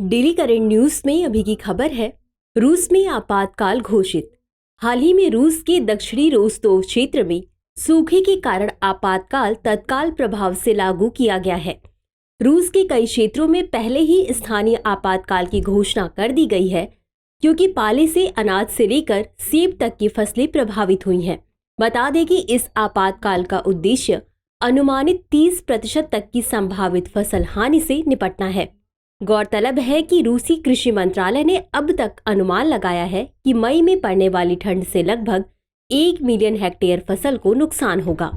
Daily current news में अभी की खबर है, रूस में आपातकाल घोषित। हाल ही में रूस के दक्षिणी रोस्तोव क्षेत्र में सूखे के कारण आपातकाल तत्काल प्रभाव से लागू किया गया है। रूस के कई क्षेत्रों में पहले ही स्थानीय आपातकाल की घोषणा कर दी गई है, क्योंकि पाले से अनाज से लेकर सेब तक की फसलें प्रभावित हुई हैं। बता दें कि इस आपातकाल का उद्देश्य अनुमानित 30% तक की संभावित फसल हानि से निपटना है। गौरतलब है कि रूसी कृषि मंत्रालय ने अब तक अनुमान लगाया है कि मई में पड़ने वाली ठंड से लगभग 1 मिलियन हेक्टेयर फसल को नुकसान होगा।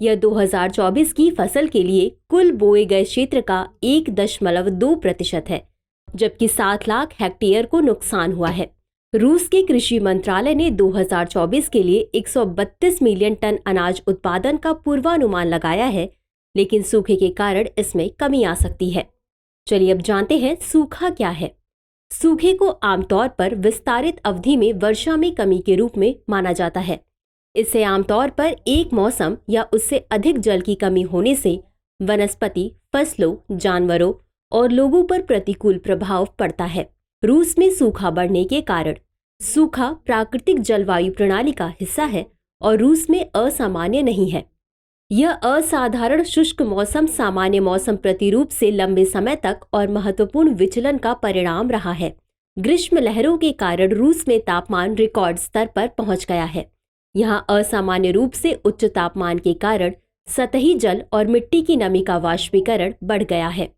यह 2024 की फसल के लिए कुल बोए गए क्षेत्र का 1.2% है, जबकि 7 लाख हेक्टेयर को नुकसान हुआ है। रूस के कृषि मंत्रालय ने 2024 के लिए 132 मिलियन टन अनाज उत्पादन का पूर्वानुमान लगाया है, लेकिन सूखे के कारण इसमें कमी आ सकती है। चलिए अब जानते हैं सूखा क्या है। सूखे को आमतौर पर विस्तारित अवधि में वर्षा में कमी के रूप में माना जाता है। इससे आमतौर पर एक मौसम या उससे अधिक जल की कमी होने से वनस्पति, फसलों, जानवरों और लोगों पर प्रतिकूल प्रभाव पड़ता है। रूस में सूखा बढ़ने के कारण सूखा प्राकृतिक जलवायु प्रणाली का हिस्सा है और रूस में असामान्य नहीं है। यह असाधारण शुष्क मौसम सामान्य मौसम प्रतिरूप से लंबे समय तक और महत्वपूर्ण विचलन का परिणाम रहा है। ग्रीष्म लहरों के कारण रूस में तापमान रिकॉर्ड स्तर पर पहुंच गया है। यहां असामान्य रूप से उच्च तापमान के कारण सतही जल और मिट्टी की नमी का वाष्पीकरण बढ़ गया है।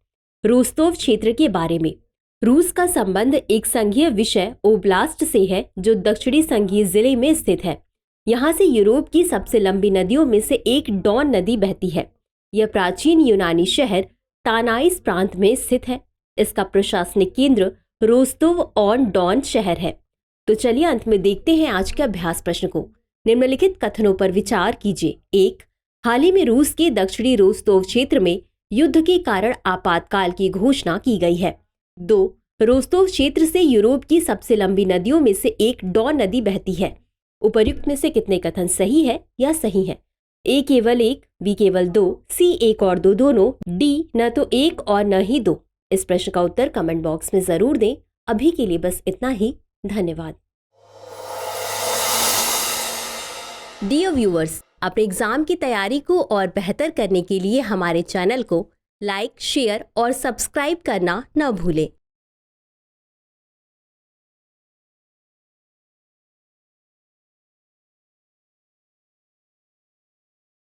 रोस्तोव क्षेत्र के बारे में, रूस का संबंध एक संघीय विषय ओब्लास्ट से है, जो दक्षिणी संघीय जिले में स्थित है। यहाँ से यूरोप की सबसे लंबी नदियों में से एक डॉन नदी बहती है। यह प्राचीन यूनानी शहर तानाइस प्रांत में स्थित है। इसका प्रशासनिक केंद्र रोस्तोव ऑन डॉन शहर है। तो चलिए अंत में देखते हैं आज के अभ्यास प्रश्न को। निम्नलिखित कथनों पर विचार कीजिए। 1. हाल ही में रूस के दक्षिणी रोस्तोव क्षेत्र में युद्ध के कारण आपातकाल की घोषणा की गई है। 2. रोस्तोव क्षेत्र से यूरोप की सबसे लंबी नदियों में से एक डॉन नदी बहती है। उपर्युक्त में से कितने कथन सही है या सही है? ए केवल 1, बी केवल 2, सी 1 और 2 दोनों, डी न तो 1 और न ही 2। इस प्रश्न का उत्तर कमेंट बॉक्स में जरूर दें। अभी के लिए बस इतना ही। धन्यवाद। डियर व्यूअर्स, अपने एग्जाम की तैयारी को और बेहतर करने के लिए हमारे चैनल को लाइक, शेयर और सब्सक्राइब करना न भूलें।